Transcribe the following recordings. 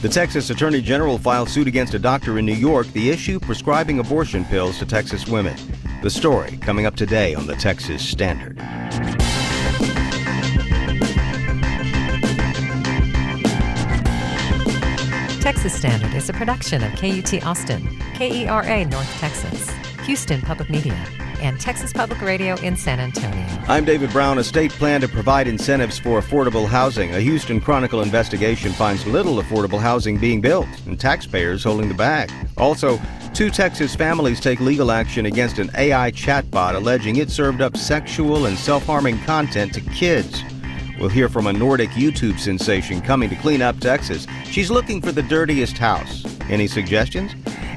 The Texas Attorney General filed suit against a doctor in New York, the issue prescribing abortion pills to Texas women. The story coming up today on the Texas Standard. Texas Standard is a production of KUT Austin, KERA North Texas, Houston Public Media, and Texas Public Radio in San Antonio. I'm David Brown. A state plan to provide incentives for affordable housing. A Houston Chronicle investigation finds little affordable housing being built and taxpayers holding the bag. Also, 2 Texas families take legal action against an AI chatbot alleging it served up sexual and self-harming content to kids. We'll hear from a Nordic YouTube sensation coming to clean up Texas. She's looking for the dirtiest house. Any suggestions?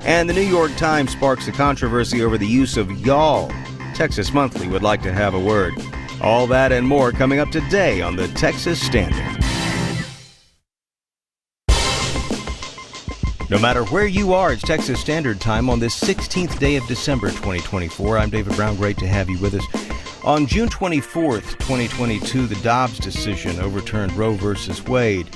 And the New York Times sparks a controversy over the use of y'all. Texas Monthly would like to have a word. All that and more coming up today on the Texas Standard. No matter where you are, it's Texas Standard Time on this 16th day of December 2024. I'm David Brown. Great to have you with us. On June 24th, 2022, the Dobbs decision overturned Roe v. Wade,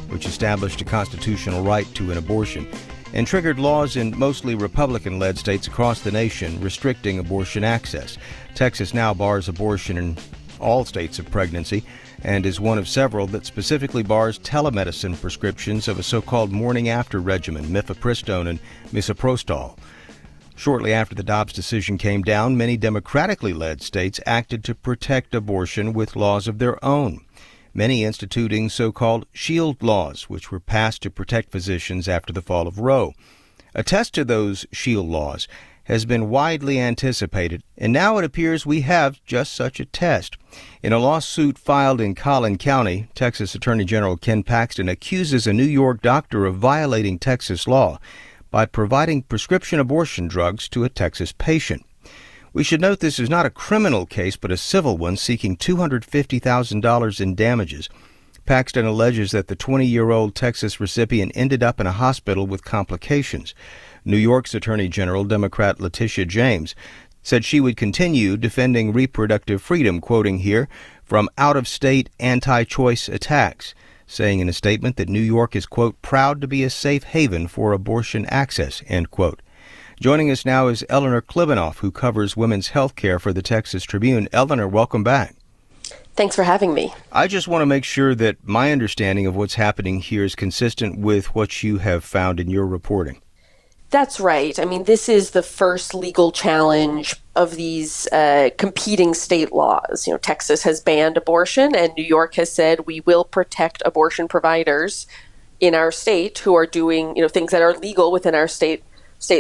which established a constitutional right to an abortion and triggered laws in mostly Republican-led states across the nation restricting abortion access. Texas now bars abortion in all states of pregnancy and is one of several that specifically bars telemedicine prescriptions of a so-called morning-after regimen, mifepristone and misoprostol. Shortly after the Dobbs decision came down, many democratically led states acted to protect abortion with laws of their own, many instituting so-called shield laws, which were passed to protect physicians after the fall of Roe. A test to those shield laws has been widely anticipated, and now it appears we have just such a test. In a lawsuit filed in Collin County, Texas Attorney General Ken Paxton accuses a New York doctor of violating Texas law by providing prescription abortion drugs to a Texas patient. We should note this is not a criminal case, but a civil one seeking $250,000 in damages. Paxton alleges that the 20-year-old Texas recipient ended up in a hospital with complications. New York's Attorney General, Democrat Letitia James, said she would continue defending reproductive freedom, quoting here, from out-of-state anti-choice attacks, saying in a statement that New York is, quote, proud to be a safe haven for abortion access, end quote. Joining us now is Eleanor Klibanoff, who covers women's health care for the Texas Tribune. Eleanor, welcome back. Thanks for having me. I just want to make sure that my understanding of what's happening here is consistent with what you have found in your reporting. That's right. I mean, this is the first legal challenge of these competing state laws. You know, Texas has banned abortion, and New York has said we will protect abortion providers in our state who are doing, you know, things that are legal within our state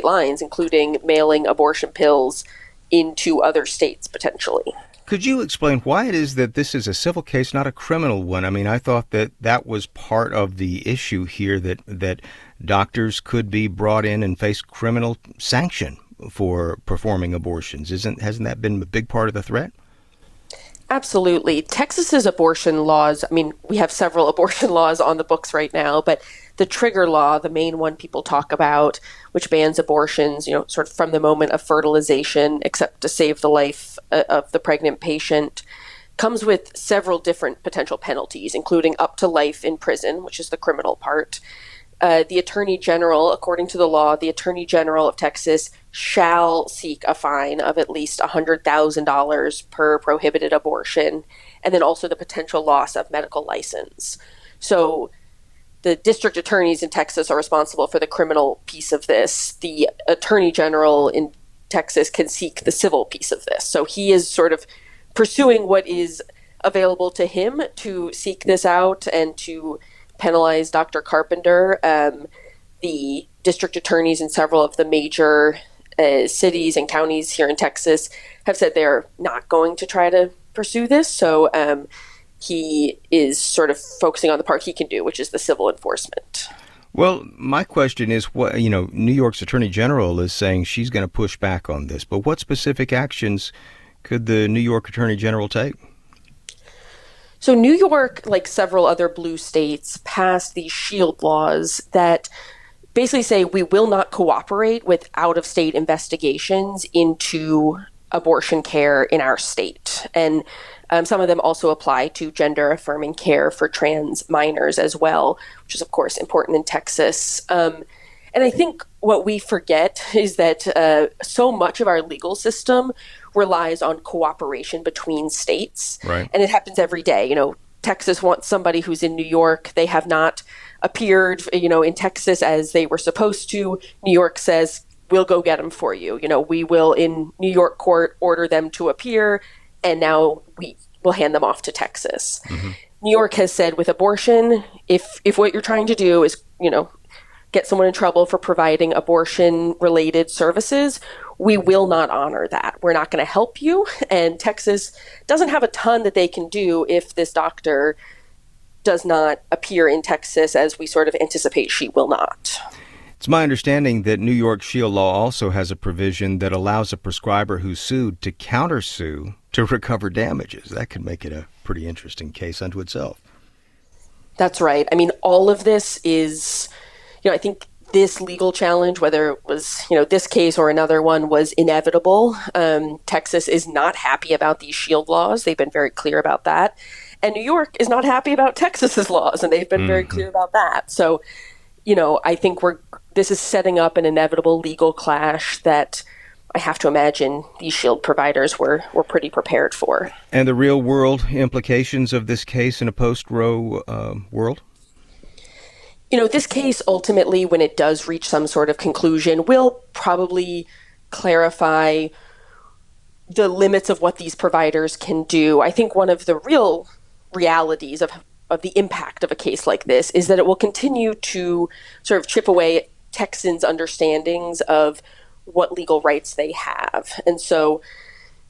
lines, including mailing abortion pills into other states potentially. Could you explain why it is that this is a civil case, not a criminal one? I mean, I thought that that was part of the issue here, that doctors could be brought in and face criminal sanction for performing abortions. Hasn't that been a big part of the threat? Absolutely. Texas's abortion laws, I mean, we have several abortion laws on the books right now, but the trigger law, the main one people talk about, which bans abortions, you know, sort of from the moment of fertilization, except to save the life of the pregnant patient, comes with several different potential penalties, including up to life in prison, which is the criminal part. The Attorney General, according to the law, the Attorney General of Texas shall seek a fine of at least $100,000 per prohibited abortion, and then also the potential loss of medical license. So the district attorneys in Texas are responsible for the criminal piece of this. The Attorney General in Texas can seek the civil piece of this. So he is sort of pursuing what is available to him to seek this out and to penalize Dr. Carpenter. The district attorneys in several of the major cities and counties here in Texas have said they're not going to try to pursue this. So he is sort of focusing on the part he can do, which is the civil enforcement. Well, my question is, New York's Attorney General is saying she's going to push back on this, but what specific actions could the New York Attorney General take? So New York, like several other blue states, passed these shield laws that basically say we will not cooperate with out-of-state investigations into abortion care in our state. And some of them also apply to gender-affirming care for trans minors as well, which is, of course, important in Texas. And I think what we forget is that so much of our legal system relies on cooperation between states. Right. And it happens every day. You know, Texas wants somebody who's in New York. They have not appeared, in Texas as they were supposed to. New York says, we'll go get them for you. We will, in New York court, order them to appear, and now we will hand them off to Texas. Mm-hmm. New York has said with abortion, if what you're trying to do is, get someone in trouble for providing abortion-related services, we will not honor that. We're not going to help you. And Texas doesn't have a ton that they can do if this doctor does not appear in Texas, as we sort of anticipate she will not. It's my understanding that New York Shield law also has a provision that allows a prescriber who's sued to countersue to recover damages. That could make it a pretty interesting case unto itself. That's right. I mean, all of this is... I think this legal challenge, whether it was, this case or another one, was inevitable. Texas is not happy about these shield laws. They've been very clear about that. And New York is not happy about Texas's laws, and they've been very clear about that. So, I think this is setting up an inevitable legal clash that I have to imagine these shield providers were pretty prepared for. And the real world implications of this case in a post-Roe world? This case ultimately, when it does reach some sort of conclusion, will probably clarify the limits of what these providers can do. I think one of the real realities of the impact of a case like this is that it will continue to sort of chip away at Texans' understandings of what legal rights they have. And so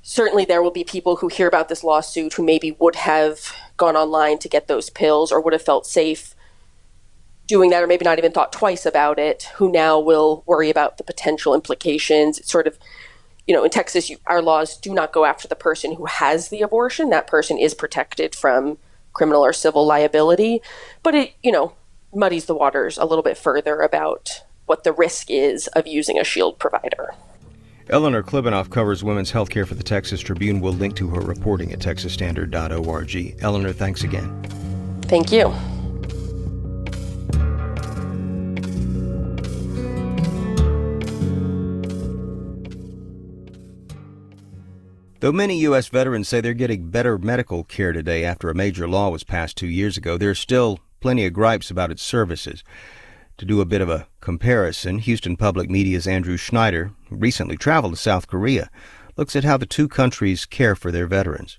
certainly there will be people who hear about this lawsuit who maybe would have gone online to get those pills or would have felt safe doing that, or maybe not even thought twice about it, who now will worry about the potential implications. It's sort of, in Texas, our laws do not go after the person who has the abortion. That person is protected from criminal or civil liability. But it, muddies the waters a little bit further about what the risk is of using a shield provider. Eleanor Klibanoff covers women's health care for the Texas Tribune. We'll link to her reporting at texasstandard.org. Eleanor, thanks again. Thank you. Though many U.S. veterans say they're getting better medical care today after a major law was passed 2 years ago, there's still plenty of gripes about its services. To do a bit of a comparison, Houston Public Media's Andrew Schneider, who recently traveled to South Korea, looks at how the two countries care for their veterans.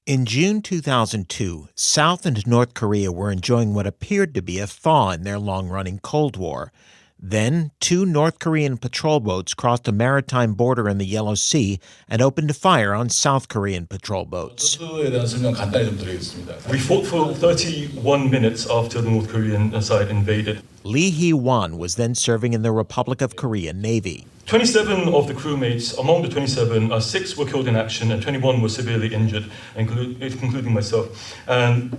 In June 2002, South and North Korea were enjoying what appeared to be a thaw in their long-running Cold War. Then, 2 North Korean patrol boats crossed a maritime border in the Yellow Sea and opened fire on South Korean patrol boats. We fought for 31 minutes after the North Korean side invaded. Lee Hee-won was then serving in the Republic of Korea Navy. 27 of the crewmates, among the 27, 6 were killed in action and 21 were severely injured, including myself. And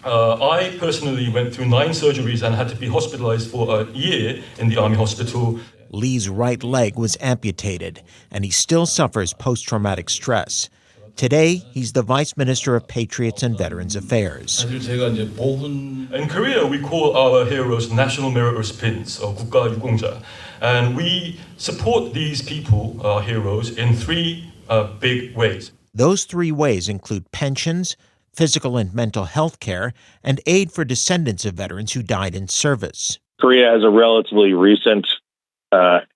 I personally went through 9 surgeries and had to be hospitalized for a year in the Army hospital. Lee's right leg was amputated, and he still suffers post-traumatic stress. Today, he's the Vice Minister of Patriots and Veterans Affairs. In Korea, we call our heroes National Merit Pins, or 국가유공자. And we support these people, our heroes, in 3 big ways. Those 3 ways include pensions, physical and mental health care, and aid for descendants of veterans who died in service. Korea has a relatively recent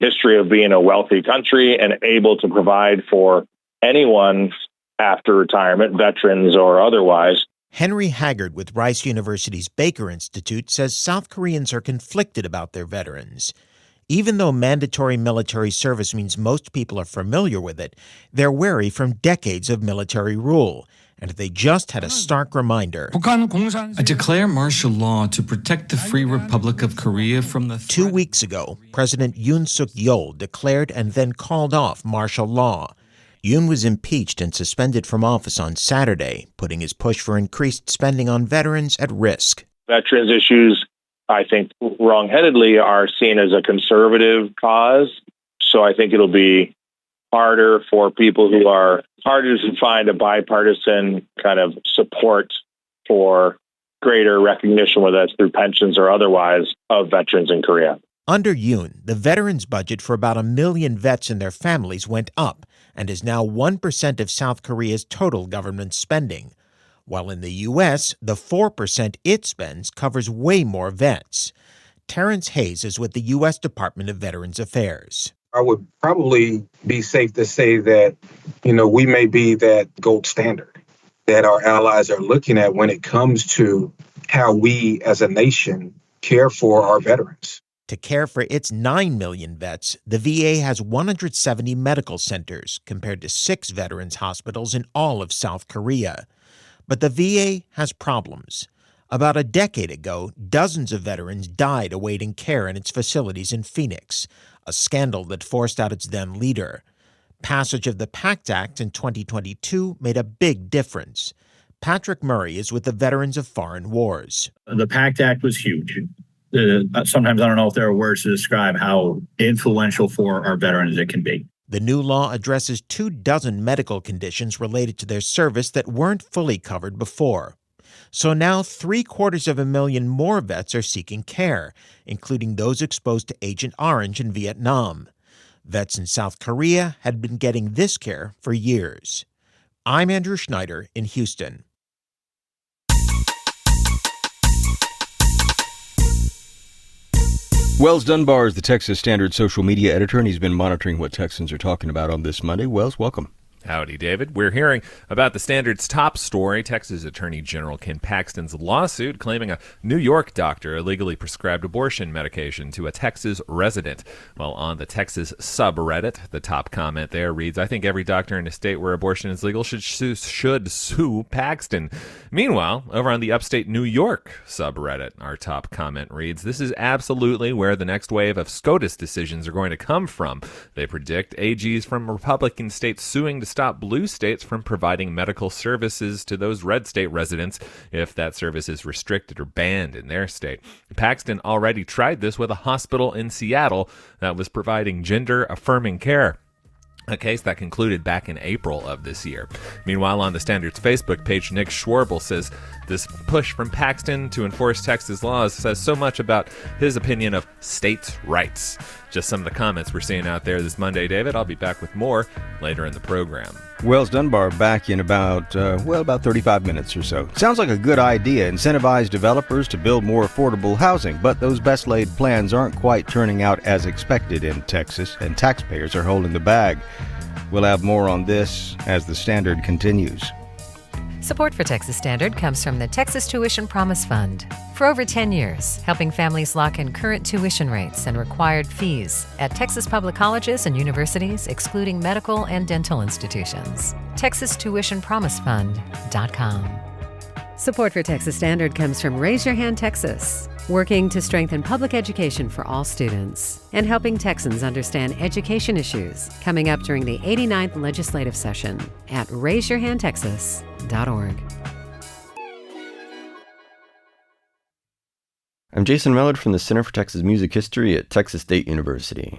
history of being a wealthy country and able to provide for anyone after retirement, veterans or otherwise. Henry Haggard with Rice University's Baker Institute says South Koreans are conflicted about their veterans. Even though mandatory military service means most people are familiar with it, they're wary from decades of military rule. And they just had a stark reminder. I declare martial law to protect the Free Republic of Korea from the threat. 2 weeks ago, President Yoon Suk-yeol declared and then called off martial law. Yoon was impeached and suspended from office on Saturday, putting his push for increased spending on veterans at risk. Veterans issues, I think, wrongheadedly are seen as a conservative cause. So I think it'll be harder for people who are harder to find a bipartisan kind of support for greater recognition, whether that's through pensions or otherwise, of veterans in Korea. Under Yoon, the veterans budget for about 1 million vets and their families went up and is now 1% of South Korea's total government spending, while in the U.S., the 4% it spends covers way more vets. Terrence Hayes is with the U.S. Department of Veterans Affairs. I would probably be safe to say that, we may be that gold standard that our allies are looking at when it comes to how we as a nation care for our veterans. To care for its 9 million vets, the VA has 170 medical centers compared to 6 veterans hospitals in all of South Korea. But the VA has problems. About a decade ago, dozens of veterans died awaiting care in its facilities in Phoenix, a scandal that forced out its then leader. Passage of the PACT Act in 2022 made a big difference. Patrick Murray is with the Veterans of Foreign Wars. The PACT Act was huge. Sometimes I don't know if there are words to describe how influential for our veterans it can be. The new law addresses 24 medical conditions related to their service that weren't fully covered before. So now 750,000 more vets are seeking care, including those exposed to Agent Orange in Vietnam. Vets in South Korea had been getting this care for years. I'm Andrew Schneider in Houston. Wells Dunbar is the Texas Standard social media editor, and he's been monitoring what Texans are talking about on this Monday. Wells, welcome. Howdy, David. We're hearing about the Standard's top story, Texas Attorney General Ken Paxton's lawsuit claiming a New York doctor illegally prescribed abortion medication to a Texas resident. Well, on the Texas subreddit, the top comment there reads, "I think every doctor in a state where abortion is legal should sue Paxton." Meanwhile, over on the upstate New York subreddit, our top comment reads, "This is absolutely where the next wave of SCOTUS decisions are going to come from. They predict AGs from Republican states suing to stop blue states from providing medical services to those red state residents if that service is restricted or banned in their state." Paxton already tried this with a hospital in Seattle that was providing gender-affirming care, a case that concluded back in April of this year. Meanwhile, on the Standard's Facebook page, Nick Schwarbel says this push from Paxton to enforce Texas laws says so much about his opinion of states' rights. Just some of the comments we're seeing out there this Monday, David. I'll be back with more later in the program. Wells Dunbar back in about 35 minutes or so. Sounds like a good idea. Incentivize developers to build more affordable housing, but those best laid plans aren't quite turning out as expected in Texas, and taxpayers are holding the bag. We'll have more on this as the Standard continues. Support for Texas Standard comes from the Texas Tuition Promise Fund. For over 10 years, helping families lock in current tuition rates and required fees at Texas public colleges and universities, excluding medical and dental institutions. TexasTuitionPromiseFund.com. Support for Texas Standard comes from Raise Your Hand Texas, working to strengthen public education for all students and helping Texans understand education issues, coming up during the 89th legislative session at raiseyourhandtexas.org. I'm Jason Mellard from the Center for Texas Music History at Texas State University.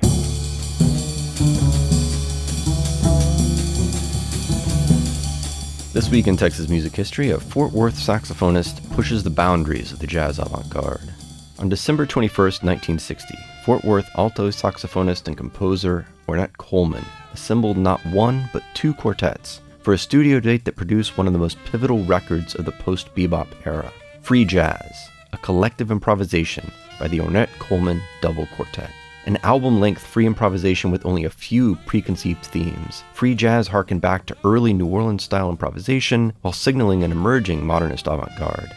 This week in Texas Music History, a Fort Worth saxophonist pushes the boundaries of the jazz avant-garde. On December 21st, 1960, Fort Worth alto saxophonist and composer Ornette Coleman assembled not one but 2 quartets for a studio date that produced one of the most pivotal records of the post-bebop era, Free Jazz, a collective improvisation by the Ornette Coleman Double Quartet. An album-length free improvisation with only a few preconceived themes, Free Jazz harkened back to early New Orleans-style improvisation while signaling an emerging modernist avant-garde.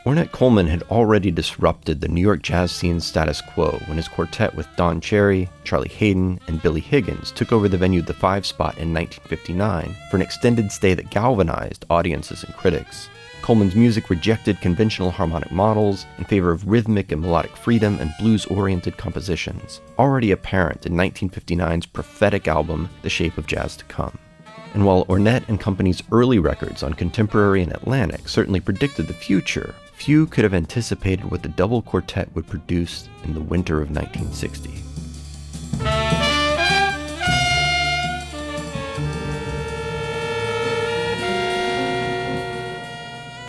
Ornette Coleman had already disrupted the New York jazz scene's status quo when his quartet with Don Cherry, Charlie Hayden, and Billy Higgins took over the venue The Five Spot in 1959 for an extended stay that galvanized audiences and critics. Coleman's music rejected conventional harmonic models in favor of rhythmic and melodic freedom and blues-oriented compositions, already apparent in 1959's prophetic album, The Shape of Jazz to Come. And while Ornette and company's early records on Contemporary and Atlantic certainly predicted the future, few could have anticipated what the double quartet would produce in the winter of 1960.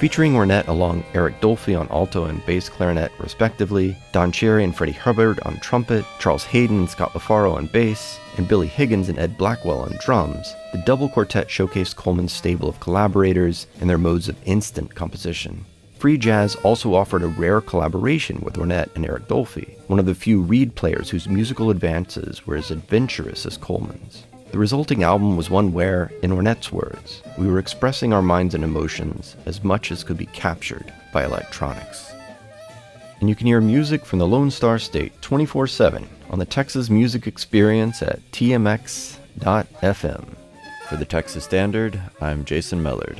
Featuring Ornette along Eric Dolphy on alto and bass clarinet respectively, Don Cherry and Freddie Hubbard on trumpet, Charles Hayden and Scott LaFaro on bass, and Billy Higgins and Ed Blackwell on drums, the double quartet showcased Coleman's stable of collaborators and their modes of instant composition. Free Jazz also offered a rare collaboration with Ornette and Eric Dolphy, one of the few reed players whose musical advances were as adventurous as Coleman's. The resulting album was one where, in Ornette's words, we were expressing our minds and emotions as much as could be captured by electronics. And you can hear music from the Lone Star State 24/7 on the Texas Music Experience at tmx.fm. For the Texas Standard, I'm Jason Mellard.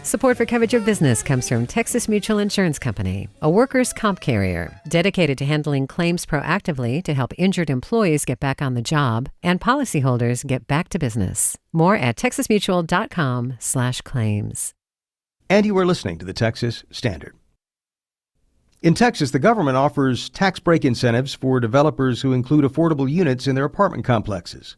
Support for Coverage of Business comes from Texas Mutual Insurance Company, a workers' comp carrier dedicated to handling claims proactively to help injured employees get back on the job and policyholders get back to business. More at texasmutual.com/claims. And you are listening to the Texas Standard. In Texas, the government offers tax break incentives for developers who include affordable units in their apartment complexes,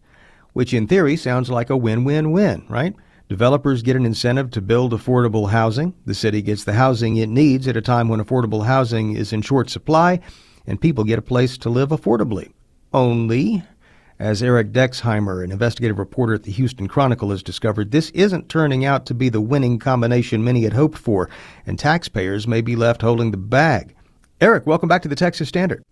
which in theory sounds like a win-win-win, right? Developers get an incentive to build affordable housing. The city gets the housing it needs at a time when affordable housing is in short supply, and people get a place to live affordably. Only, as Eric Dexheimer, an investigative reporter at the Houston Chronicle, has discovered, this isn't turning out to be the winning combination many had hoped for, and taxpayers may be left holding the bag. Eric, welcome back to the Texas Standard.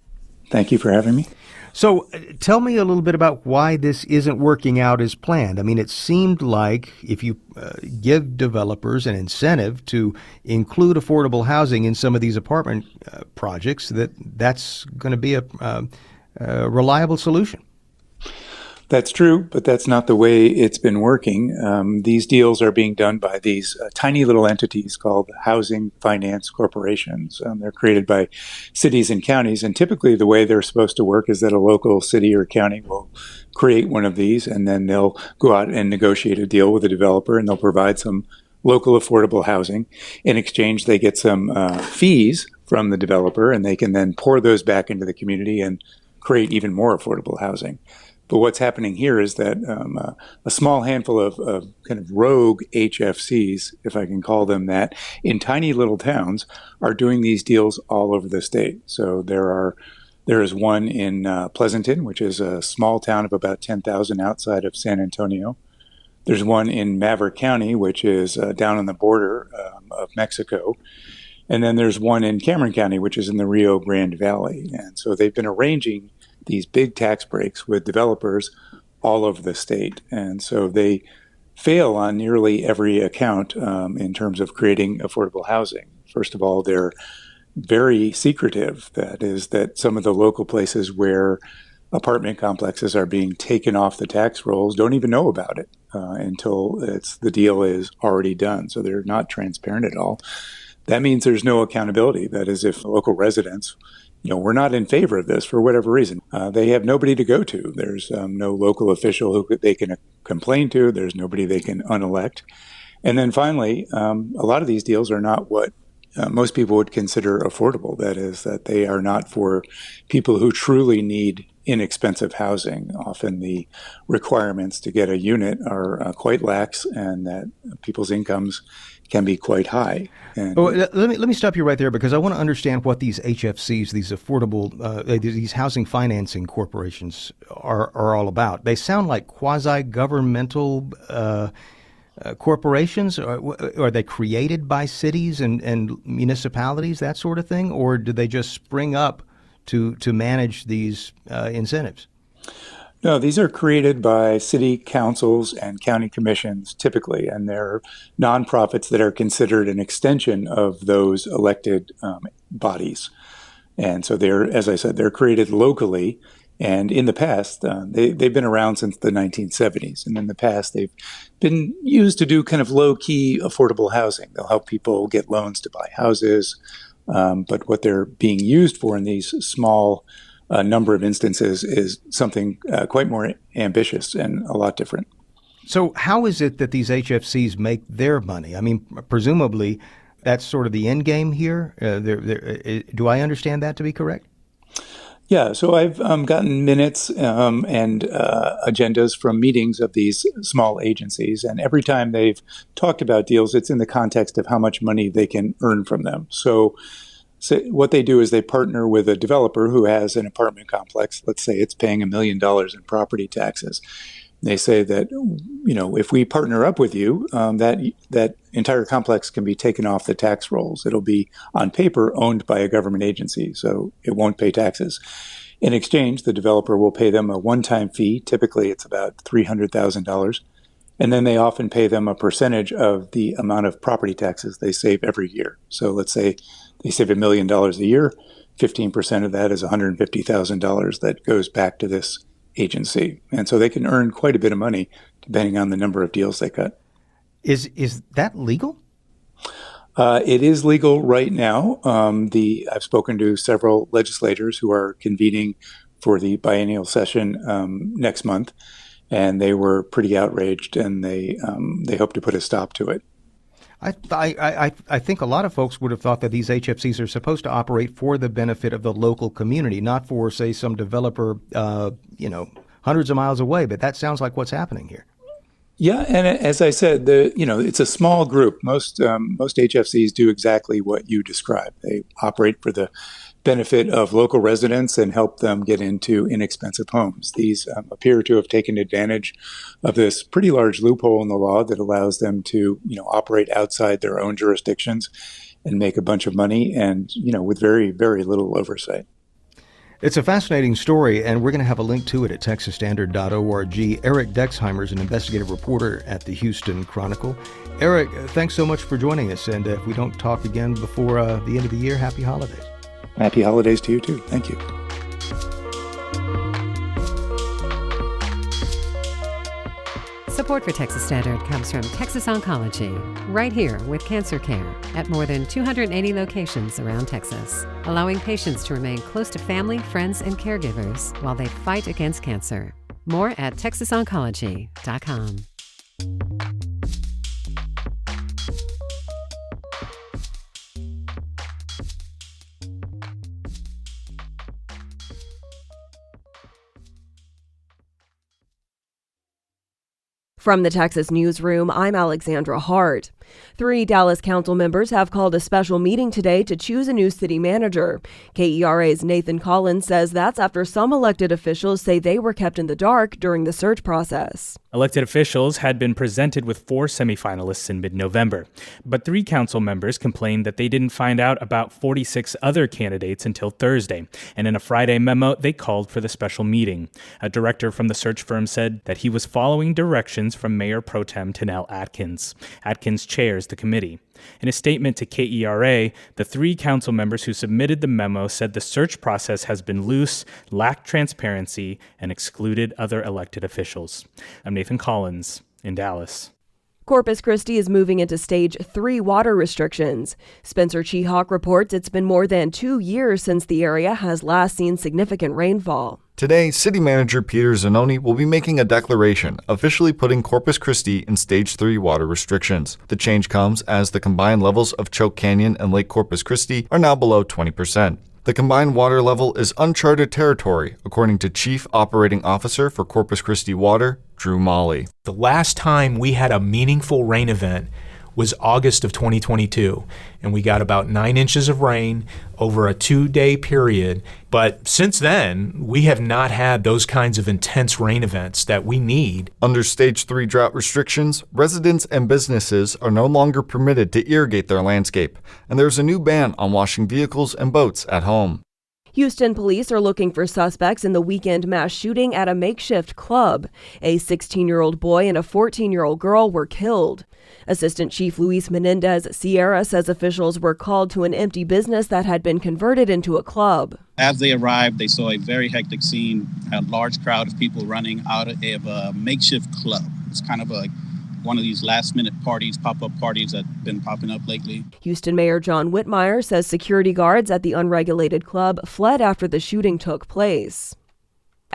Thank you for having me. So tell me a little bit about why this isn't working out as planned. I mean, it seemed like if you give developers an incentive to include affordable housing in some of these apartment projects, that's going to be a reliable solution. That's true, but that's not the way it's been working. These deals are being done by these tiny little entities called housing finance corporations. They're created by cities and counties, and typically the way they're supposed to work is that a local city or county will create one of these, and then they'll go out and negotiate a deal with a developer, and they'll provide some local affordable housing. In exchange, they get some fees from the developer, and they can then pour those back into the community and create even more affordable housing. But what's happening here is that a small handful of kind of rogue HFCs, if I can call them that, in tiny little towns are doing these deals all over the state. So there is one in Pleasanton, which is a small town of about 10,000 outside of San Antonio. There's one in Maverick County, which is down on the border of Mexico. And then there's one in Cameron County, which is in the Rio Grande Valley. And so they've been arranging these big tax breaks with developers all over the state. And so they fail on nearly every account in terms of creating affordable housing. First of all, they're very secretive. That is, that some of the local places where apartment complexes are being taken off the tax rolls don't even know about it until the deal is already done. So they're not transparent at all. That means there's no accountability. That is, if local residents we're not in favor of this for whatever reason, they have nobody to go to. There's no local official who they can complain to. There's nobody they can unelect. And then finally, a lot of these deals are not what most people would consider affordable. That is, that they are not for people who truly need inexpensive housing. Often the requirements to get a unit are quite lax, and that people's incomes can be quite high. And let me stop you right there, because I want to understand what these HFCs, these affordable, these housing financing corporations are all about. They sound like quasi-governmental corporations. Are they created by cities and municipalities, that sort of thing, or do they just spring up to manage these incentives? No, these are created by city councils and county commissions typically, and they're nonprofits that are considered an extension of those elected bodies. And so as I said, they're created locally. And in the past, they've been around since the 1970s. And in the past, they've been used to do kind of low-key affordable housing. They'll help people get loans to buy houses. But what they're being used for in these small number of instances is something quite more ambitious and a lot different. So how is it that these HFCs make their money? I mean, presumably that's sort of the end game here. Do I understand that to be correct? Yeah, so I've gotten minutes and agendas from meetings of these small agencies, and every time they've talked about deals, it's in the context of how much money they can earn from them. So what they do is they partner with a developer who has an apartment complex. Let's say it's paying $1 million in property taxes. They say that, if we partner up with you, that entire complex can be taken off the tax rolls. It'll be on paper owned by a government agency, so it won't pay taxes. In exchange, the developer will pay them a one-time fee. Typically, it's about $300,000. And then they often pay them a percentage of the amount of property taxes they save every year. So let's say they save $1 million a year. 15% of that is $150,000 that goes back to this agency. And so they can earn quite a bit of money depending on the number of deals they cut. Is that legal? It is legal right now. I've spoken to several legislators who are convening for the biennial session next month, and they were pretty outraged, and they hope to put a stop to it. I think a lot of folks would have thought that these HFCs are supposed to operate for the benefit of the local community, not for, say, some developer, hundreds of miles away. But that sounds like what's happening here. Yeah, and as I said, it's a small group. Most HFCs do exactly what you described. They operate for the benefit of local residents and help them get into inexpensive homes. These appear to have taken advantage of this pretty large loophole in the law that allows them to, operate outside their own jurisdictions and make a bunch of money and, with very, very little oversight. It's a fascinating story, and we're going to have a link to it at texasstandard.org. Eric Dexheimer is an investigative reporter at the Houston Chronicle. Eric, thanks so much for joining us, and if we don't talk again before the end of the year, happy holidays. Happy holidays to you, too. Thank you. Support for Texas Standard comes from Texas Oncology, right here with cancer care at more than 280 locations around Texas, allowing patients to remain close to family, friends, and caregivers while they fight against cancer. More at texasoncology.com. From the Texas Newsroom, I'm Alexandra Hart. 3 Dallas council members have called a special meeting today to choose a new city manager. KERA's Nathan Collins says that's after some elected officials say they were kept in the dark during the search process. Elected officials had been presented with 4 semifinalists in mid-November, but 3 council members complained that they didn't find out about 46 other candidates until Thursday, and in a Friday memo, they called for the special meeting. A director from the search firm said that he was following directions from Mayor Pro Tem Tanel Atkins. Atkins chairs the committee. In a statement to KERA, the 3 council members who submitted the memo said the search process has been loose, lacked transparency, and excluded other elected officials. I'm Nathan Collins in Dallas. Corpus Christi is moving into Stage 3 water restrictions. Spencer Cheehawk reports it's been more than 2 years since the area has last seen significant rainfall. Today, City Manager Peter Zanoni will be making a declaration, officially putting Corpus Christi in Stage 3 water restrictions. The change comes as the combined levels of Choke Canyon and Lake Corpus Christi are now below 20%. The combined water level is uncharted territory, according to Chief Operating Officer for Corpus Christi Water, Drew Molly. The last time we had a meaningful rain event was August of 2022, and we got about 9 inches of rain over a 2-day period. But since then, we have not had those kinds of intense rain events that we need. Under Stage 3 drought restrictions, residents and businesses are no longer permitted to irrigate their landscape, and there's a new ban on washing vehicles and boats at home. Houston police are looking for suspects in the weekend mass shooting at a makeshift club. A 16-year-old boy and a 14-year-old girl were killed. Assistant Chief Luis Menendez Sierra says officials were called to an empty business that had been converted into a club. As they arrived, they saw a very hectic scene, a large crowd of people running out of a makeshift club. It's kind of one of these last-minute parties, pop-up parties that have been popping up lately. Houston Mayor John Whitmire says security guards at the unregulated club fled after the shooting took place.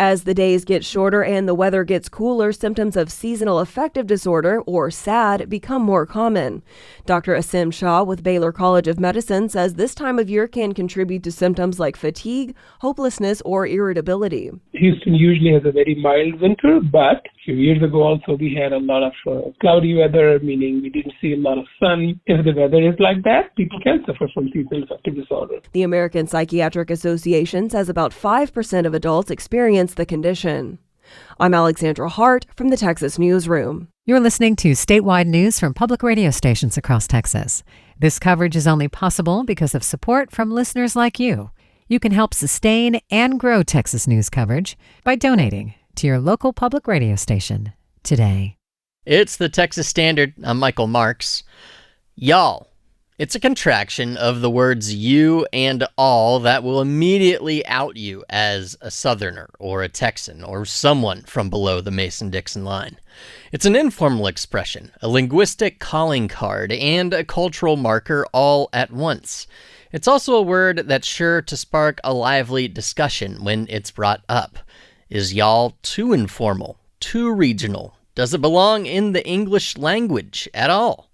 As the days get shorter and the weather gets cooler, symptoms of seasonal affective disorder, or SAD, become more common. Dr. Asim Shah with Baylor College of Medicine says this time of year can contribute to symptoms like fatigue, hopelessness, or irritability. Houston usually has a very mild winter, but a few years ago also we had a lot of cloudy weather, meaning we didn't see a lot of sun. If the weather is like that, people can suffer from seasonal affective disorder. The American Psychiatric Association says about 5% of adults experience the condition. I'm Alexandra Hart from the Texas Newsroom. You're listening to statewide news from public radio stations across Texas. This coverage is only possible because of support from listeners like you. You can help sustain and grow Texas news coverage by donating to your local public radio station today. It's the Texas Standard. I'm Michael Marks. Y'all. It's a contraction of the words you and all that will immediately out you as a Southerner or a Texan or someone from below the Mason-Dixon line. It's an informal expression, a linguistic calling card, and a cultural marker all at once. It's also a word that's sure to spark a lively discussion when it's brought up. Is y'all too informal, too regional? Does it belong in the English language at all?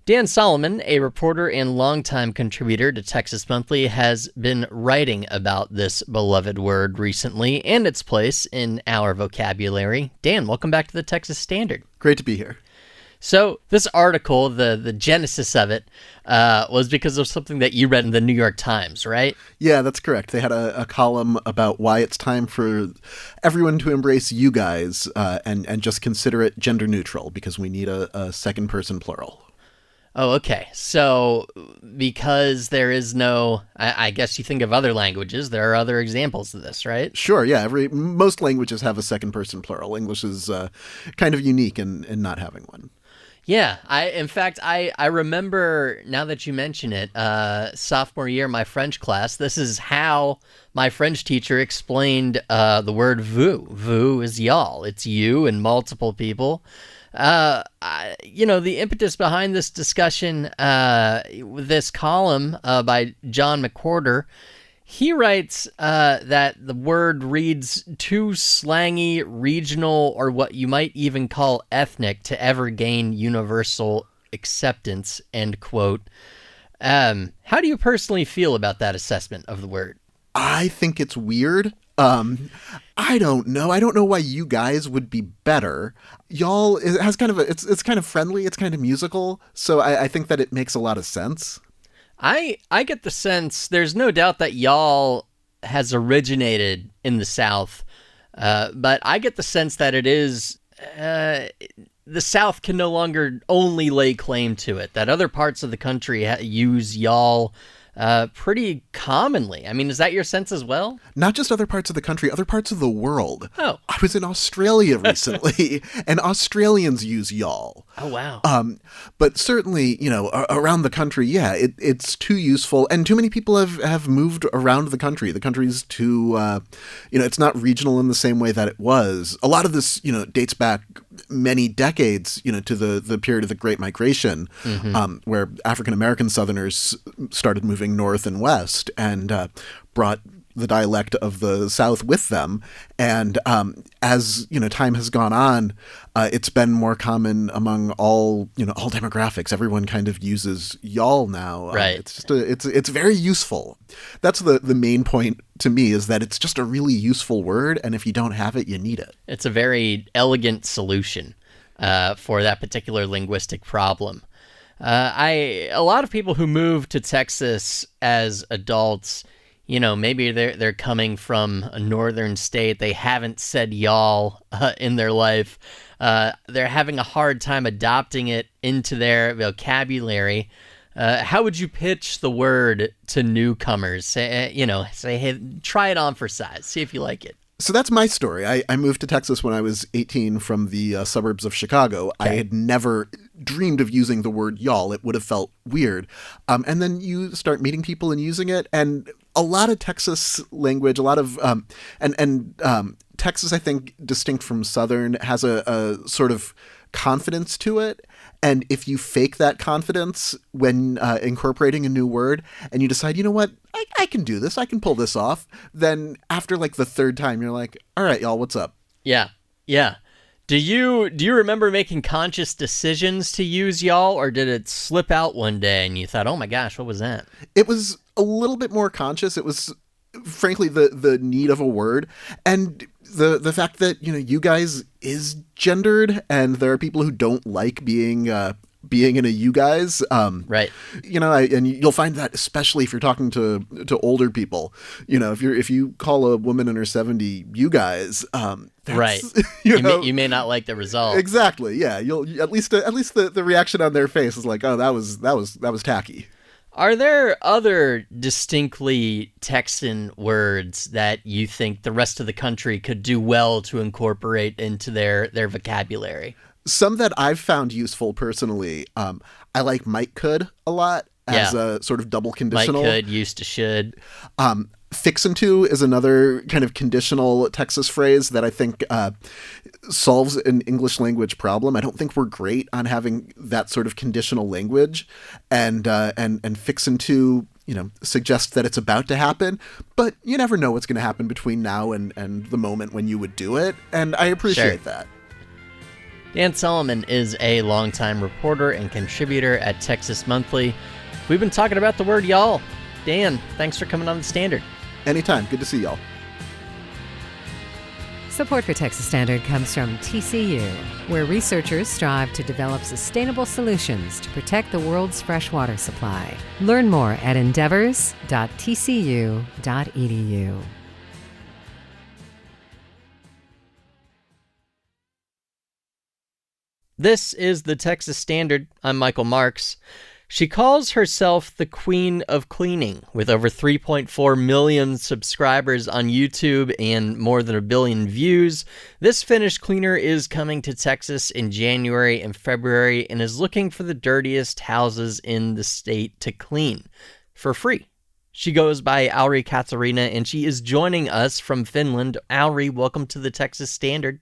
Dan Solomon, a reporter and longtime contributor to Texas Monthly, has been writing about this beloved word recently and its place in our vocabulary. Dan, welcome back to the Texas Standard. Great to be here. So this article, the genesis of it, was because of something that you read in the New York Times, right? Yeah, that's correct. They had a column about why it's time for everyone to embrace you guys and just consider it gender neutral because we need a second person plural. Oh, okay. So because there is no, I guess you think of other languages, there are other examples of this, right? Sure, yeah. Most languages have a second person plural. English is kind of unique in not having one. Yeah, in fact, I remember, now that you mention it, sophomore year, my French class, this is how my French teacher explained the word vous. Vous is y'all. It's you and multiple people. The impetus behind this discussion, this column by John McWhorter, he writes that the word reads too slangy, regional, or what you might even call ethnic to ever gain universal acceptance, end quote. How do you personally feel about that assessment of the word? I think it's weird. I don't know. I don't know why you guys would be better. Y'all, it has kind of it's kind of friendly. It's kind of musical. So I think that it makes a lot of sense. I get the sense there's no doubt that y'all has originated in the South. But I get the sense that it is, the South can no longer only lay claim to it, that other parts of the country use y'all pretty commonly. I mean, is that your sense as well? Not just other parts of the country, other parts of the world. Oh. I was in Australia recently, and Australians use y'all. Oh, wow. But certainly, around the country, yeah, it's too useful, and too many people have moved around the country. The country's too, it's not regional in the same way that it was. A lot of this, dates back many decades, to the period of the Great Migration, where African-American Southerners started moving north and west and brought the dialect of the South with them. And as time has gone on, it's been more common among all demographics. Everyone kind of uses y'all now. Right. It's just it's very useful. That's the main point to me, is that it's just a really useful word, and if you don't have it, you need it. It's a very elegant solution for that particular linguistic problem. A lot of people who move to Texas as adults, maybe they're coming from a northern state. They haven't said y'all in their life. They're having a hard time adopting it into their vocabulary. How would you pitch the word to newcomers? Say, hey, try it on for size. See if you like it. So that's my story. I moved to Texas when I was 18 from the suburbs of Chicago. Okay. I had never dreamed of using the word y'all. It would have felt weird. And then you start meeting people and using it. And a lot of Texas language, a lot of, Texas, I think, distinct from Southern, has a sort of confidence to it. And if you fake that confidence when incorporating a new word and you decide, you know what, I I can do this. I can pull this off. Then after like the third time, you're like, all right, y'all, what's up? Yeah. Do you remember making conscious decisions to use y'all, or did it slip out one day and you thought, oh my gosh, what was that? It was a little bit more conscious. It was, frankly, the need of a word, and the fact that, you guys is gendered, and there are people who don't like being in a you guys. Right. And you'll find that especially if you're talking to older people. If you call a woman in her 70s you guys, right. You may not like the result. Exactly. Yeah. You'll at least the reaction on their face is like, oh, that was tacky. Are there other distinctly Texan words that you think the rest of the country could do well to incorporate into their vocabulary? Some that I've found useful personally, I like might could a lot as a sort of double conditional. Might could, used to, should. Fixin' to is another kind of conditional Texas phrase that I think solves an English language problem. I don't think we're great on having that sort of conditional language, and fixin' to suggest that it's about to happen, but you never know what's going to happen between now and the moment when you would do it, and I appreciate that. Dan Solomon is a longtime reporter and contributor at Texas Monthly. We've been talking about the word y'all. Dan, thanks for coming on The Standard. Anytime. Good to see y'all. Support for Texas Standard comes from TCU, where researchers strive to develop sustainable solutions to protect the world's freshwater supply. Learn more at endeavors.tcu.edu. This is the Texas Standard. I'm Michael Marks. She calls herself the Queen of Cleaning, with over 3.4 million subscribers on YouTube and more than 1 billion views. This Finnish cleaner is coming to Texas in January and February and is looking for the dirtiest houses in the state to clean for free. She goes by AuriKatariina, and she is joining us from Finland. Auri, welcome to the Texas Standard.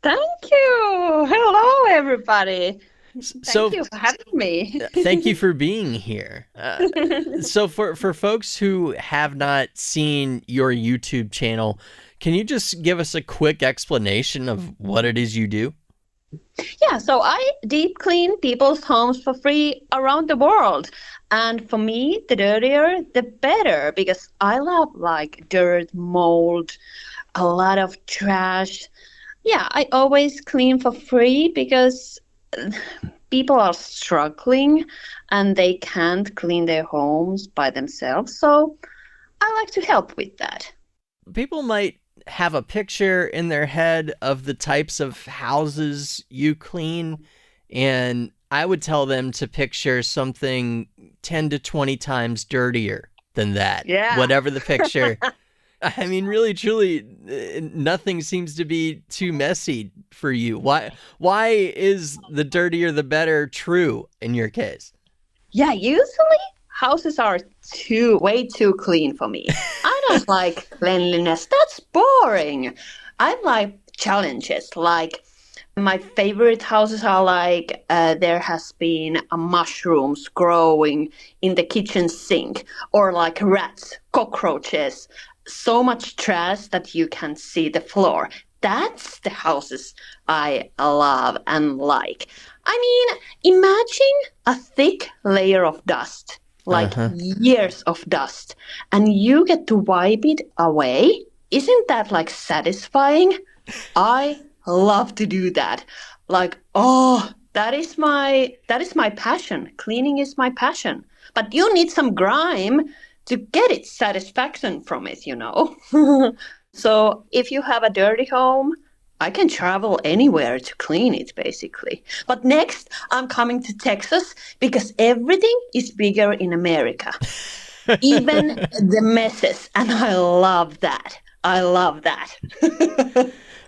Thank you. Hello, everybody. Thank you for having me. Thank you for being here. So for folks who have not seen your YouTube channel, can you just give us a quick explanation of what it is you do? Yeah, so I deep clean people's homes for free around the world. And for me, the dirtier, the better, because I love like dirt, mold, a lot of trash. Yeah, I always clean for free because people are struggling and they can't clean their homes by themselves. So I like to help with that. People might have a picture in their head of the types of houses you clean, and I would tell them to picture something 10 to 20 times dirtier than that. Yeah. Whatever the picture. I mean, really, truly, nothing seems to be too messy for you. Why is the dirtier the better true in your case? Yeah, usually houses are way too clean for me. I don't like cleanliness. That's boring. I like challenges. Like my favorite houses are like there has been mushrooms growing in the kitchen sink, or like rats, cockroaches. So much trash that you can see the floor. That's the houses I love and like. I mean, imagine a thick layer of dust, like years of dust, and you get to wipe it away. Isn't that like satisfying? I love to do that. Like, oh, that is my passion. Cleaning is my passion. But you need some grime to get its satisfaction from it, So if you have a dirty home, I can travel anywhere to clean it, basically. But next, I'm coming to Texas because everything is bigger in America. Even the messes. And I love that.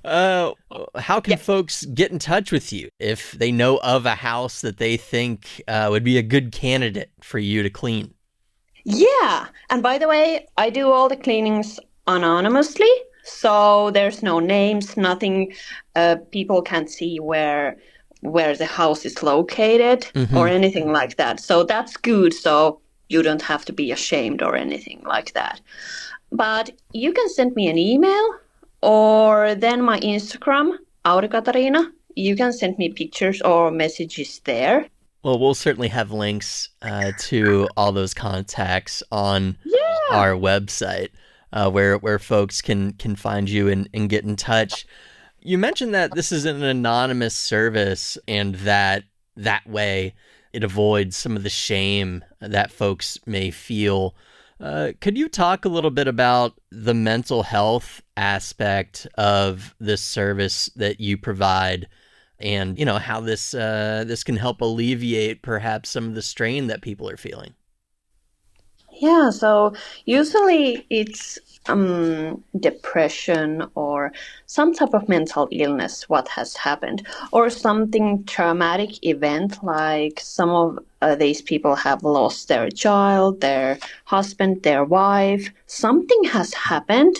How can folks get in touch with you if they know of a house that they think would be a good candidate for you to clean? Yeah. And by the way, I do all the cleanings anonymously. So there's no names, nothing. People can't see where the house is located or anything like that. So that's good. So You don't have to be ashamed or anything like that. But you can send me an email or then my Instagram, AuriKatariina. You can send me pictures or messages there. Well, we'll certainly have links to all those contacts on our website where folks can find you and get in touch. You mentioned that this is an anonymous service and that way it avoids some of the shame that folks may feel. Could you talk a little bit about the mental health aspect of this service that you provide and, how this can help alleviate perhaps some of the strain that people are feeling? Yeah, so usually it's depression or some type of mental illness, what has happened, or something traumatic event, like some of these people have lost their child, their husband, their wife. Something has happened,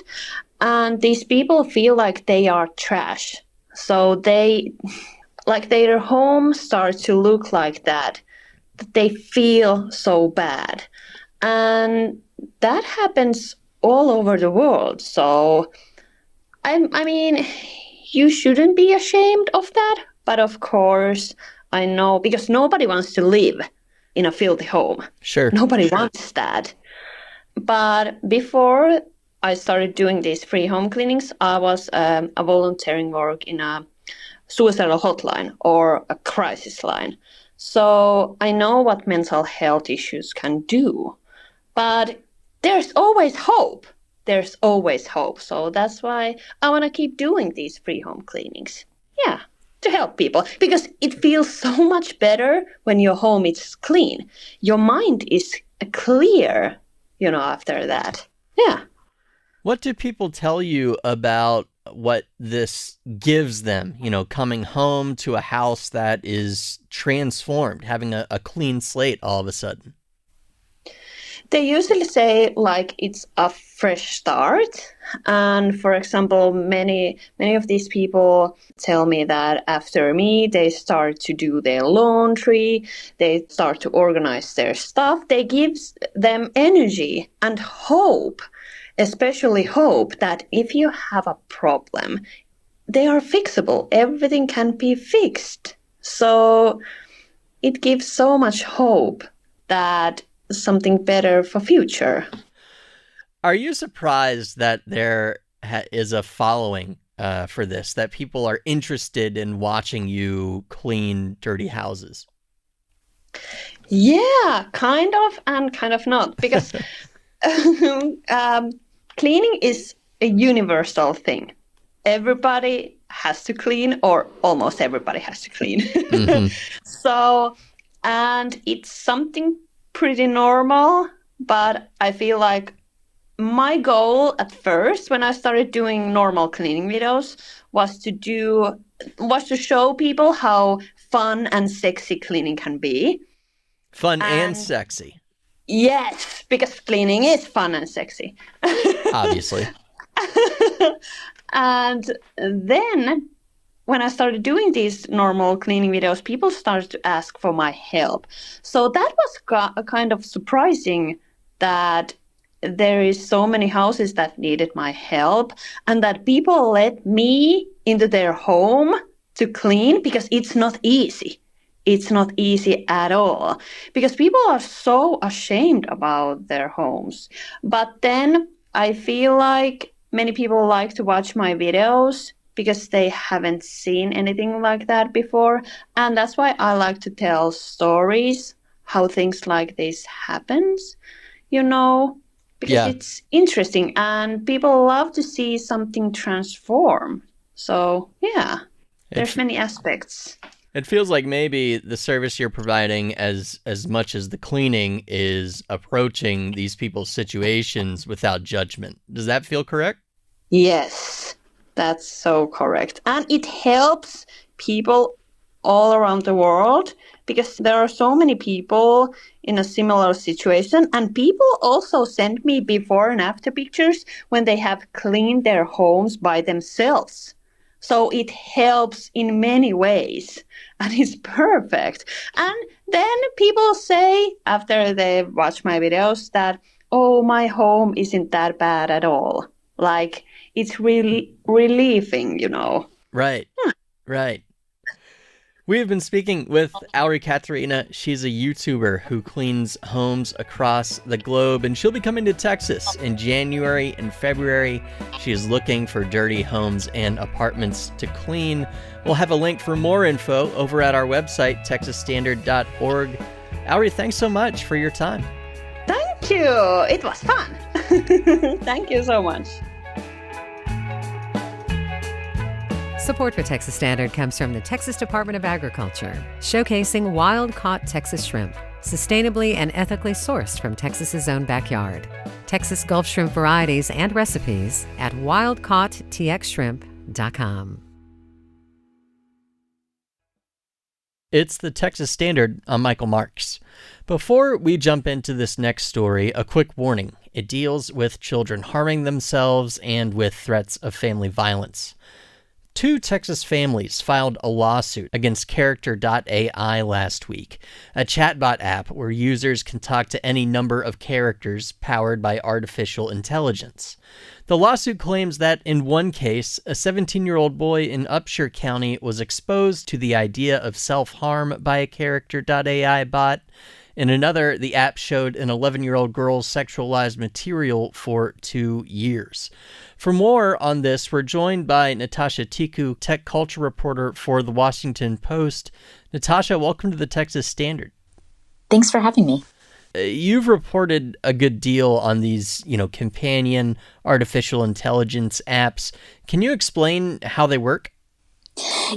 and these people feel like they are trash. So their home starts to look like that. They feel so bad. And that happens all over the world. So, I mean, you shouldn't be ashamed of that. But of course, I know, because nobody wants to live in a filthy home. Sure. Nobody wants that. But before I started doing these free home cleanings, I was a volunteering work in a suicidal hotline or a crisis line. So I know what mental health issues can do. But there's always hope. There's always hope. So that's why I want to keep doing these free home cleanings. Yeah, to help people. Because it feels so much better when your home is clean. Your mind is clear, after that. Yeah. What do people tell you about what this gives them, coming home to a house that is transformed, having a clean slate all of a sudden? They usually say it's a fresh start. And for example, many of these people tell me that after me, they start to do their laundry, they start to organize their stuff. They give them energy and hope, especially hope that if you have a problem, they are fixable. Everything can be fixed. So it gives so much hope that something better for future. Are you surprised that there is a following for this, that people are interested in watching you clean dirty houses? Yeah, kind of and kind of not, because cleaning is a universal thing. Everybody has to clean, or almost everybody has to clean. Mm-hmm. So, and it's something pretty normal, but I feel like my goal at first when I started doing normal cleaning videos was to show people how fun and sexy cleaning can be. Fun and sexy. Yes, because cleaning is fun and sexy. Obviously. And then when I started doing these normal cleaning videos, people started to ask for my help. So that was kind of surprising that there is so many houses that needed my help and that people let me into their home to clean, because it's not easy. It's not easy at all because people are so ashamed about their homes. But then I feel like many people like to watch my videos because they haven't seen anything like that before. And that's why I like to tell stories, how things like this happens, because it's interesting and people love to see something transform. So, yeah, there's many aspects. It feels like maybe the service you're providing, as much as the cleaning, is approaching these people's situations without judgment. Does that feel correct? Yes, that's so correct. And it helps people all around the world because there are so many people in a similar situation. And people also send me before and after pictures when they have cleaned their homes by themselves. So it helps in many ways and it's perfect. And then people say after they watch my videos that, oh, my home isn't that bad at all. Like it's really relieving, Right. Right. We have been speaking with AuriKatariina. She's a YouTuber who cleans homes across the globe, and she'll be coming to Texas in January and February. She is looking for dirty homes and apartments to clean. We'll have a link for more info over at our website, texasstandard.org. Auri, thanks so much for your time. Thank you. It was fun. Thank you so much. Support for Texas Standard comes from the Texas Department of Agriculture, showcasing wild-caught Texas shrimp, sustainably and ethically sourced from Texas's own backyard. Texas Gulf shrimp varieties and recipes at wildcaughttxshrimp.com. It's the Texas Standard. I'm Michael Marks. Before we jump into this next story, a quick warning. It deals with children harming themselves and with threats of family violence. 2 Texas families filed a lawsuit against Character.ai last week, a chatbot app where users can talk to any number of characters powered by artificial intelligence. The lawsuit claims that in one case, a 17-year-old boy in Upshur County was exposed to the idea of self-harm by a Character.ai bot. In another, the app showed an 11-year-old girl's sexualized material for 2 years. For more on this, we're joined by Natasha Tiku, tech culture reporter for The Washington Post. Natasha, welcome to the Texas Standard. Thanks for having me. You've reported a good deal on these, companion artificial intelligence apps. Can you explain how they work?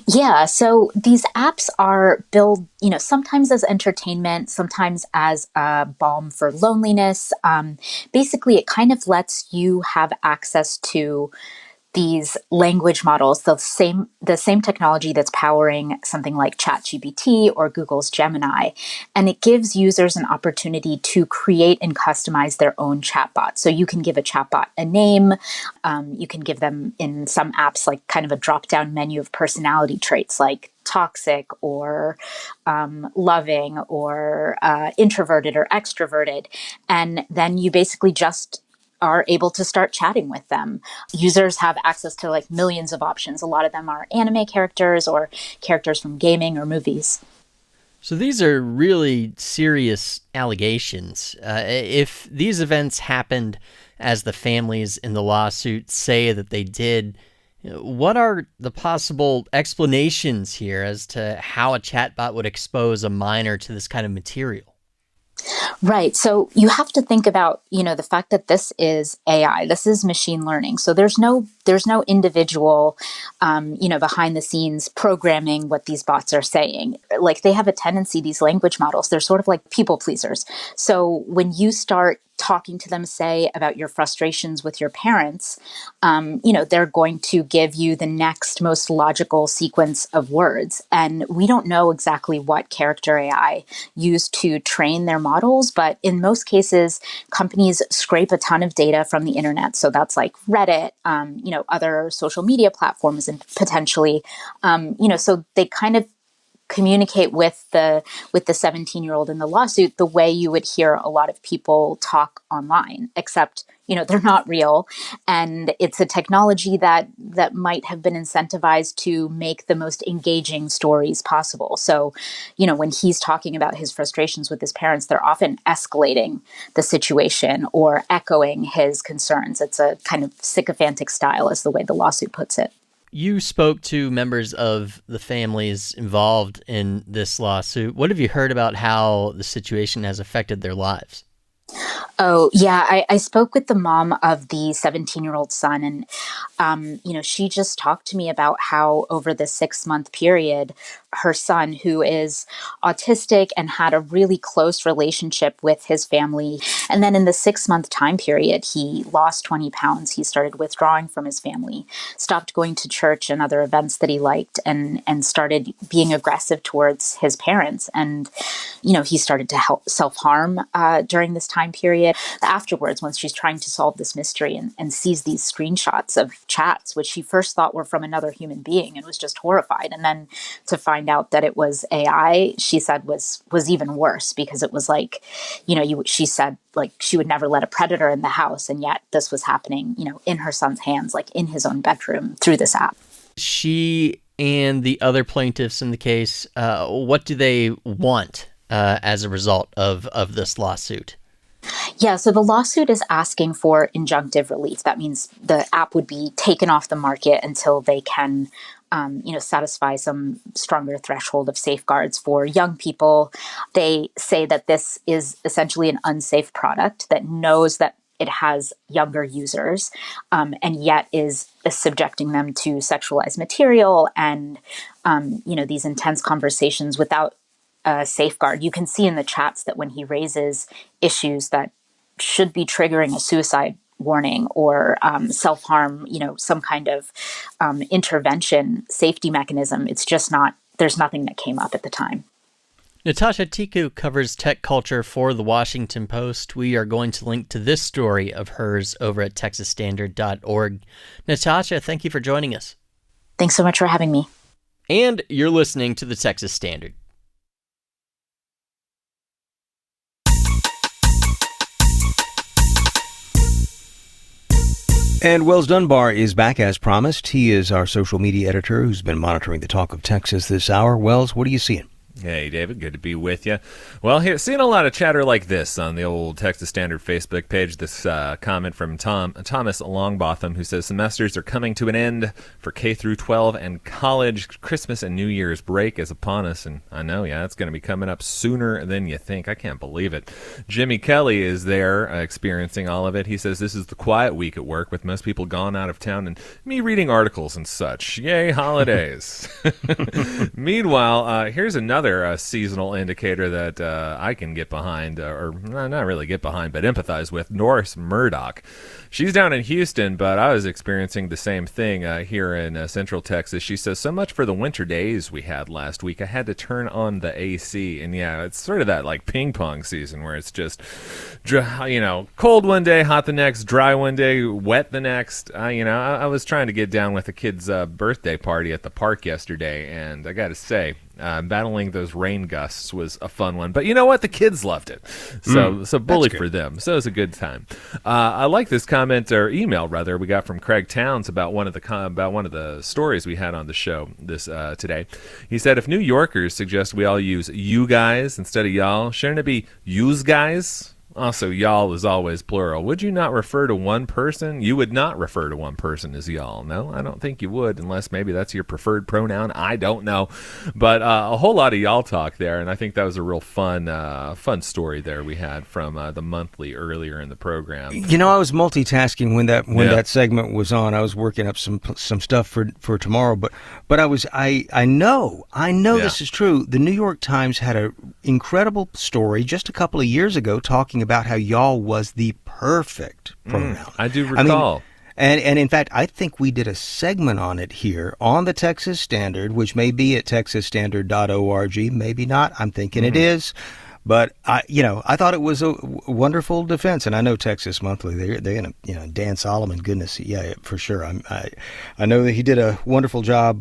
Yeah, so these apps are built, sometimes as entertainment, sometimes as a balm for loneliness. Basically, it kind of lets you have access to these language models, the same technology that's powering something like ChatGPT or Google's Gemini. And it gives users an opportunity to create and customize their own chatbot. So you can give a chatbot a name. You can give them, in some apps, like kind of a drop-down menu of personality traits like toxic or loving or introverted or extroverted. And then you basically just are able to start chatting with them. Users have access to like millions of options. A lot of them are anime characters or characters from gaming or movies. So these are really serious allegations. If these events happened as the families in the lawsuit say that they did, what are the possible explanations here as to how a chatbot would expose a minor to this kind of material? Right. So you have to think about, the fact that this is AI, this is machine learning. So there's no individual, behind the scenes programming what these bots are saying. Like they have a tendency, these language models, they're sort of like people pleasers. So when you start talking to them, say, about your frustrations with your parents, they're going to give you the next most logical sequence of words. And we don't know exactly what Character AI used to train their models, but in most cases, companies scrape a ton of data from the internet. So that's like Reddit, other social media platforms, and potentially, so they kind of communicate with the 17-year-old in the lawsuit the way you would hear a lot of people talk online, except they're not real, and it's a technology that might have been incentivized to make the most engaging stories possible. So when he's talking about his frustrations with his parents, they're often escalating the situation or echoing his concerns. It's a kind of sycophantic style, is the way the lawsuit puts it. You spoke to members of the families involved in this lawsuit. What have you heard about how the situation has affected their lives? Oh, yeah. I spoke with the mom of the 17-year-old son, and, she just talked to me about how over the 6-month period, her son, who is autistic and had a really close relationship with his family, and then in the 6-month time period, he lost 20 pounds. He started withdrawing from his family, stopped going to church and other events that he liked, and started being aggressive towards his parents. And, he started to self-harm during this time period. period. Afterwards, when she's trying to solve this mystery and sees these screenshots of chats, which she first thought were from another human being and was just horrified. And then to find out that it was AI, she said was even worse, because it was like, she said like she would never let a predator in the house. And yet this was happening, in her son's hands, like in his own bedroom through this app. She and the other plaintiffs in the case, what do they want as a result of this lawsuit? Yeah, so the lawsuit is asking for injunctive relief. That means the app would be taken off the market until they can, satisfy some stronger threshold of safeguards for young people. They say that this is essentially an unsafe product that knows that it has younger users, and yet is subjecting them to sexualized material and, these intense conversations without a safeguard. You can see in the chats that when he raises issues that should be triggering a suicide warning or self-harm, some kind of intervention safety mechanism, it's just not, there's nothing that came up at the time. Natasha Tiku covers tech culture for The Washington Post. We are going to link to this story of hers over at texasstandard.org. Natasha, thank you for joining us. Thanks so much for having me. And you're listening to the Texas Standard. And Wells Dunbar is back as promised. He is our social media editor who's been monitoring the talk of Texas this hour. Wells, what are you seeing? Hey, David. Good to be with you. Well, seeing a lot of chatter like this on the old Texas Standard Facebook page. This comment from Thomas Longbotham, who says semesters are coming to an end for K through 12 and college. Christmas and New Year's break is upon us, and I know, it's going to be coming up sooner than you think. I can't believe it. Jimmy Kelly is there experiencing all of it. He says this is the quiet week at work with most people gone out of town and me reading articles and such. Yay, holidays. Meanwhile, here's another seasonal indicator that I can get behind, or not really get behind, but empathize with. Norris Murdoch. She's down in Houston, but I was experiencing the same thing here in Central Texas. She says, so much for the winter days we had last week. I had to turn on the AC, and it's sort of that like ping pong season where it's just, cold one day, hot the next, dry one day, wet the next. I was trying to get down with a kid's birthday party at the park yesterday, and I got to say, battling those rain gusts was a fun one, but you know what? The kids loved it, so bully for them. So it was a good time. I like this comment or email rather we got from Craig Towns about one of the stories we had on the show this today. He said, if New Yorkers suggest we all use you guys instead of y'all, shouldn't it be yous guys? Also, y'all is always plural. Would you not refer to one person? You would not refer to one person as y'all. No, I don't think you would, unless maybe that's your preferred pronoun. I don't know. But a whole lot of y'all talk there, and I think that was a real fun story there we had from the monthly earlier in the program. I was multitasking when that segment was on. I was working up some stuff for tomorrow, but I know this is true. The New York Times had an incredible story just a couple of years ago talking about how y'all was the perfect pronoun. I do recall. And in fact, I think we did a segment on it here on the Texas Standard, which may be at texasstandard.org, maybe not. I'm thinking it is. But I thought it was a wonderful defense, and I know Texas Monthly. They're gonna, Dan Solomon. Goodness, yeah, for sure. I know that he did a wonderful job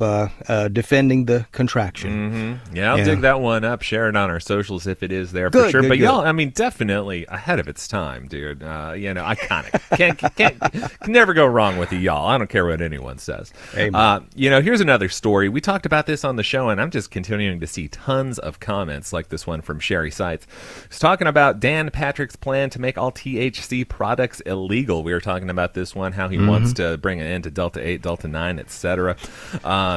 defending the contraction. Mm-hmm. Yeah, I'll dig that one up, share it on our socials if it is there for sure. But y'all, definitely ahead of its time, dude. Iconic. Can't never go wrong with a y'all. I don't care what anyone says. Here's another story. We talked about this on the show, and I'm just continuing to see tons of comments like this one from Sherry Sites. He's talking about Dan Patrick's plan to make all THC products illegal. We were talking about this one, how he wants to bring an end to Delta 8, Delta 9, etc.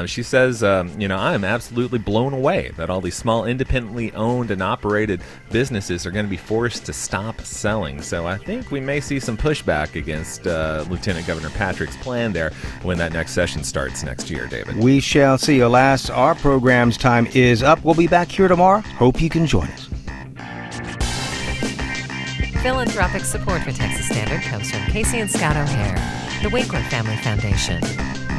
She says, I am absolutely blown away that all these small independently owned and operated businesses are going to be forced to stop selling. So I think we may see some pushback against Lieutenant Governor Patrick's plan there when that next session starts next year, David. We shall see. Alas, our program's time is up. We'll be back here tomorrow. Hope you can join us. Philanthropic support for Texas Standard comes from Casey and Scott O'Hare, the Winkler Family Foundation,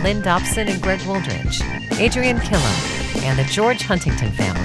Lynn Dobson and Greg Wooldridge, Adrian Killam, and the George Huntington family.